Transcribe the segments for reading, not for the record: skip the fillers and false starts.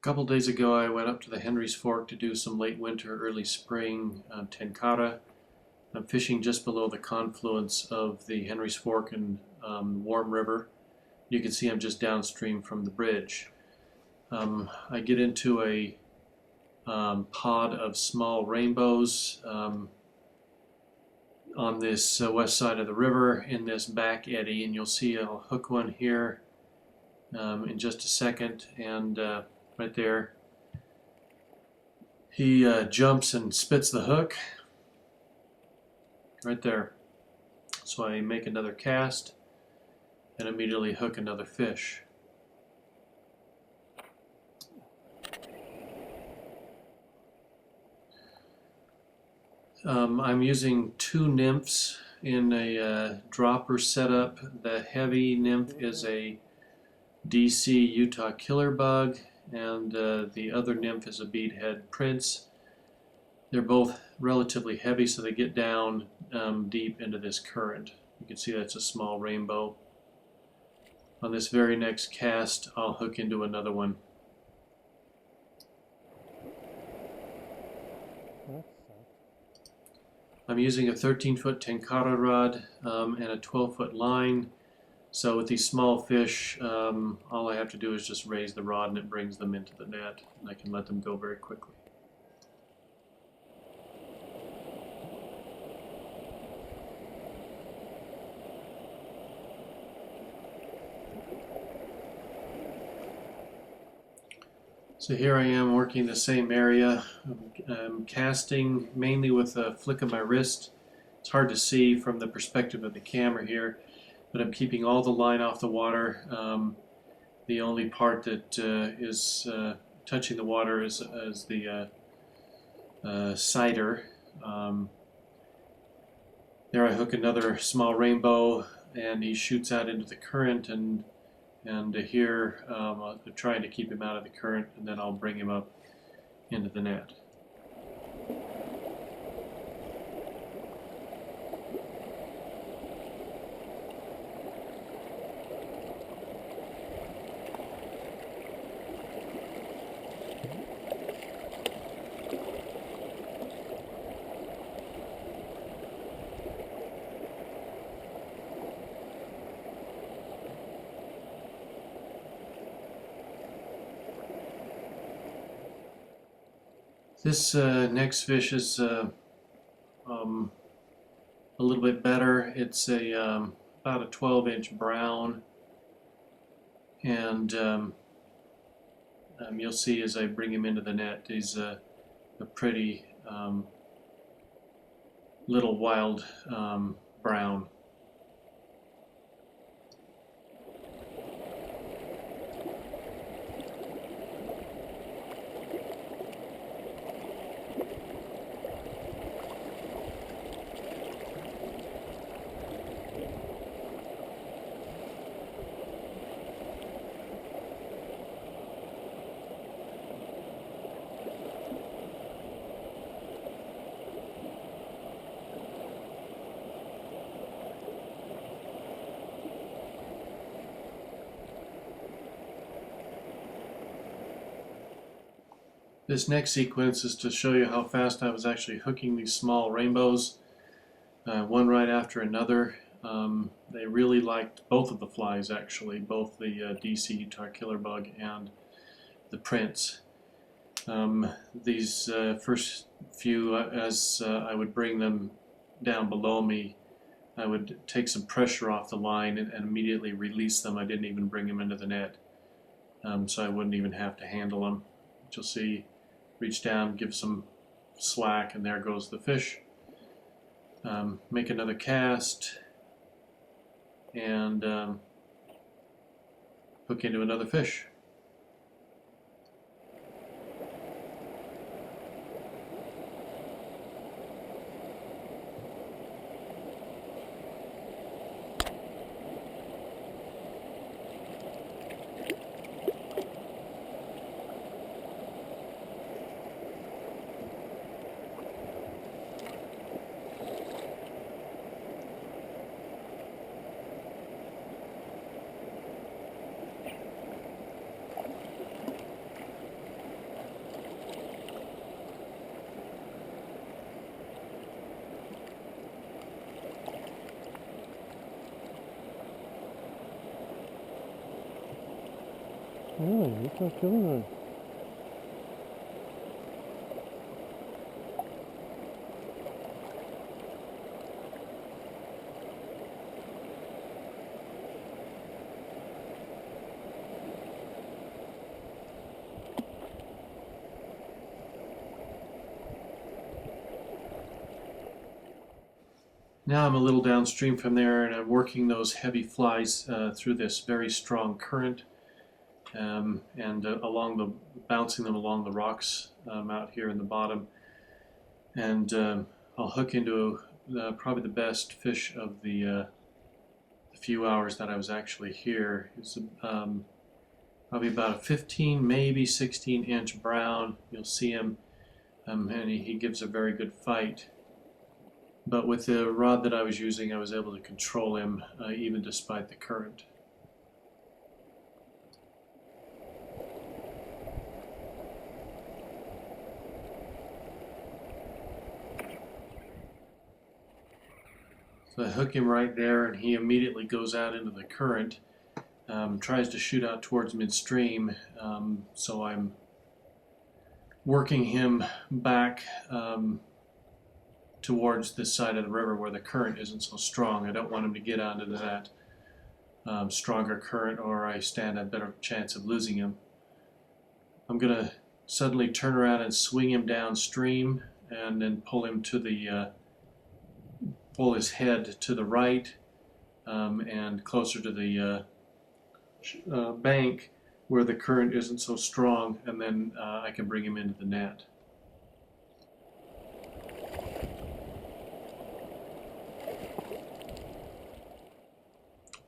couple days ago I went up to the Henry's Fork to do some late winter, early spring Tenkara. I'm fishing just below the confluence of the Henry's Fork and Warm River. You can see I'm just downstream from the bridge. I get into a pod of small rainbows on this west side of the river in this back eddy, and you'll see I'll hook one here in just a second, and right there he jumps and spits the hook right there. So I make another cast and immediately hook another fish. I'm using two nymphs in a dropper setup. The heavy nymph is a DC Utah killer bug, and the other nymph is a beadhead prince. They're both relatively heavy, so they get down deep into this current. You can see that's a small rainbow. On this very next cast, I'll hook into another one. I'm using a 13-foot Tenkara rod and a 12-foot line. So with these small fish, all I have to do is just raise the rod and it brings them into the net, and I can let them go very quickly. So here I am working the same area. I'm casting mainly with a flick of my wrist. It's hard to see from the perspective of the camera here, but I'm keeping all the line off the water. The only part that is touching the water is the cider. There I hook another small rainbow, and he shoots out into the current, and here I'm trying to keep him out of the current, and then I'll bring him up into the net. This next fish is a little bit better. It's about a 12-inch brown, and you'll see as I bring him into the net, he's a pretty little wild brown. This next sequence is to show you how fast I was actually hooking these small rainbows, one right after another. They really liked both of the flies, actually, both the DC Utah killer bug and the prince. These first few, as I would bring them down below me, I would take some pressure off the line and immediately release them. I didn't even bring them into the net, so I wouldn't even have to handle them. But you'll see, reach down, give some slack, and there goes the fish. Make another cast, and hook into another fish. Oh, Utah killer bug. Now I'm a little downstream from there, and I'm working those heavy flies through this very strong current, and bouncing them along the rocks out here in the bottom. And I'll hook into probably the best fish of the few hours that I was actually here. It's probably about a 15, maybe 16-inch brown. You'll see him, and he gives a very good fight. But with the rod that I was using, I was able to control him even despite the current. So I hook him right there, and he immediately goes out into the current, tries to shoot out towards midstream. So I'm working him back towards this side of the river where the current isn't so strong. I don't want him to get out into that stronger current, or I stand a better chance of losing him. I'm going to suddenly turn around and swing him downstream, and then pull him to the pull his head to the right, and closer to the bank where the current isn't so strong, and then I can bring him into the net.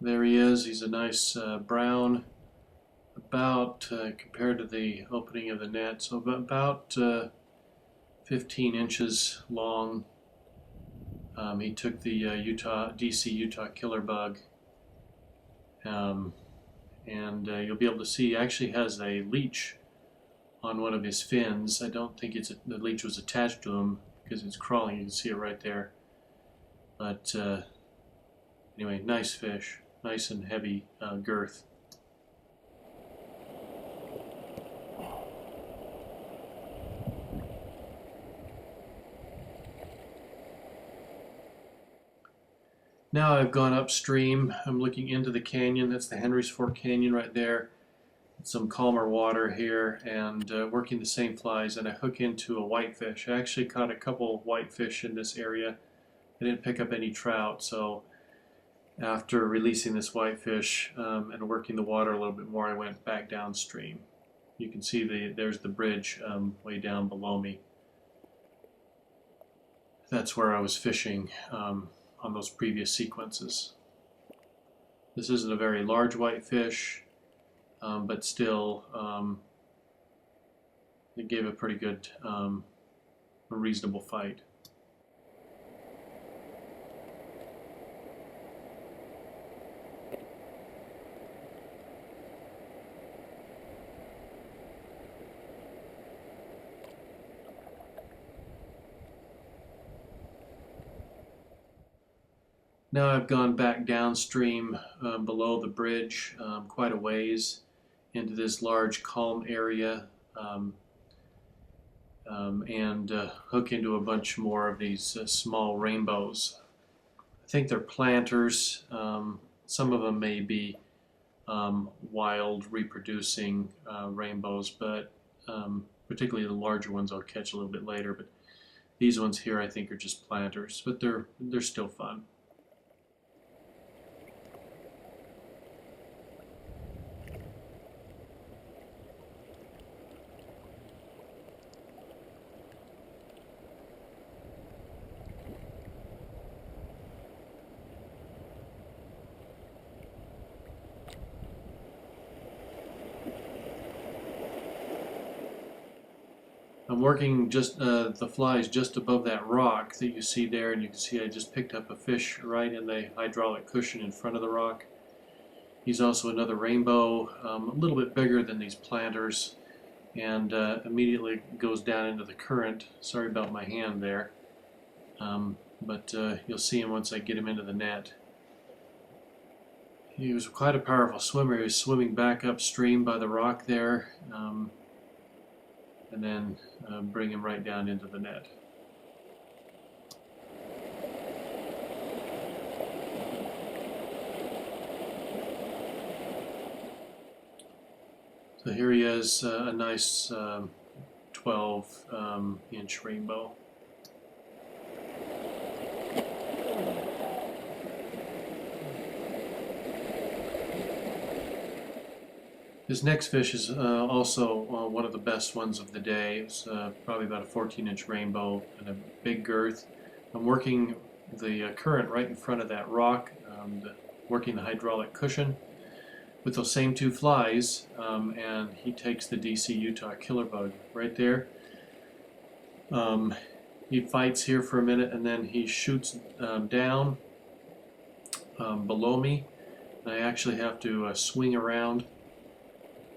There he is. He's a nice brown, about compared to the opening of the net, so about 15 inches long. He took the DC Utah killer bug, and you'll be able to see he actually has a leech on one of his fins. I don't think the leech was attached to him because it's crawling. You can see it right there. But anyway, nice fish, nice and heavy girth. Now I've gone upstream. I'm looking into the canyon. That's the Henry's Fork Canyon right there. Some calmer water here, and working the same flies, and I hook into a whitefish. I actually caught a couple whitefish in this area. I didn't pick up any trout, so after releasing this whitefish and working the water a little bit more, I went back downstream. You can see there's the bridge way down below me. That's where I was fishing on those previous sequences. This isn't a very large whitefish, but still it gave a pretty good, a reasonable fight. Now I've gone back downstream below the bridge quite a ways into this large calm area, and hook into a bunch more of these small rainbows. I think they're planters. Some of them may be wild reproducing rainbows, but particularly the larger ones I'll catch a little bit later. But these ones here I think are just planters, but they're still fun. I'm working just the flies just above that rock that you see there, and you can see I just picked up a fish right in the hydraulic cushion in front of the rock. He's also another rainbow, a little bit bigger than these planters, and immediately goes down into the current. Sorry about my hand there, but you'll see him once I get him into the net. He was quite a powerful swimmer. He was swimming back upstream by the rock there, and then bring him right down into the net. So here he is, a nice 12-inch rainbow. His next fish is also one of the best ones of the day. It's probably about a 14-inch rainbow and a big girth. I'm working the current right in front of that rock, working the hydraulic cushion with those same two flies, and he takes the DC Utah killer bug right there. He fights here for a minute, and then he shoots down below me. And I actually have to swing around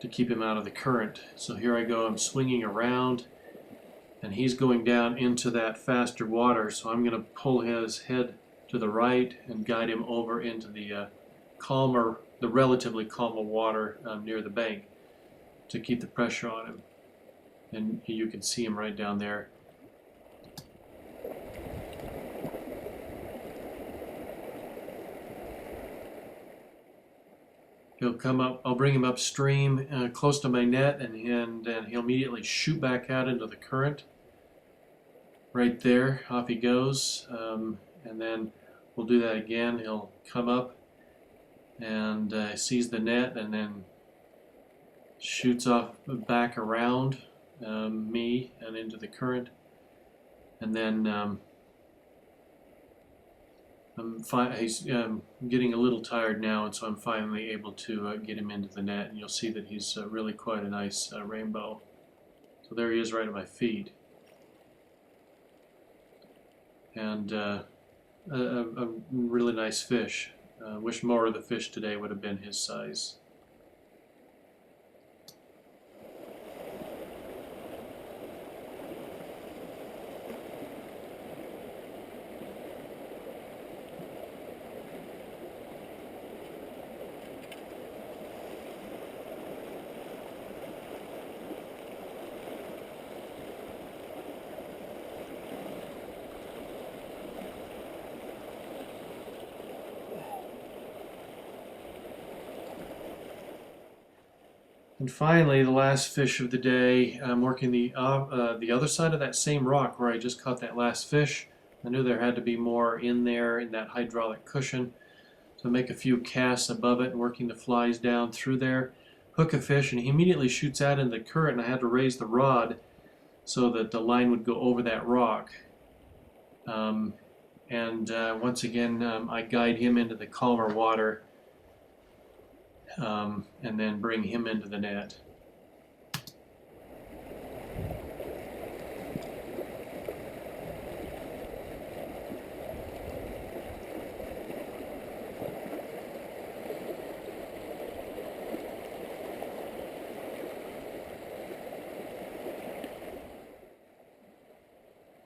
to keep him out of the current. So here I go, I'm swinging around, and he's going down into that faster water, so I'm going to pull his head to the right and guide him over into the relatively calmer water near the bank to keep the pressure on him. And you can see him right down there. He'll come up, I'll bring him upstream close to my net, and he'll immediately shoot back out into the current. Right there, off he goes, and then we'll do that again. He'll come up and sees the net, and then shoots off back around me and into the current, and then he's getting a little tired now, and so I'm finally able to get him into the net, and you'll see that he's really quite a nice rainbow. So there he is right at my feet. And a really nice fish. Wish more of the fish today would have been his size. And finally, the last fish of the day, I'm working the other side of that same rock where I just caught that last fish. I knew there had to be more in there in that hydraulic cushion. So I make a few casts above it and working the flies down through there. Hook a fish, and he immediately shoots out into the current, and I had to raise the rod so that the line would go over that rock. Once again, I guide him into the calmer water, and then bring him into the net.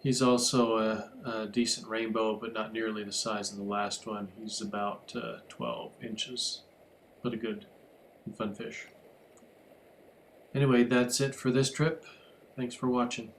He's also a decent rainbow, but not nearly the size of the last one. He's about 12 inches, but a good and fun fish. Anyway, that's it for this trip. Thanks for watching.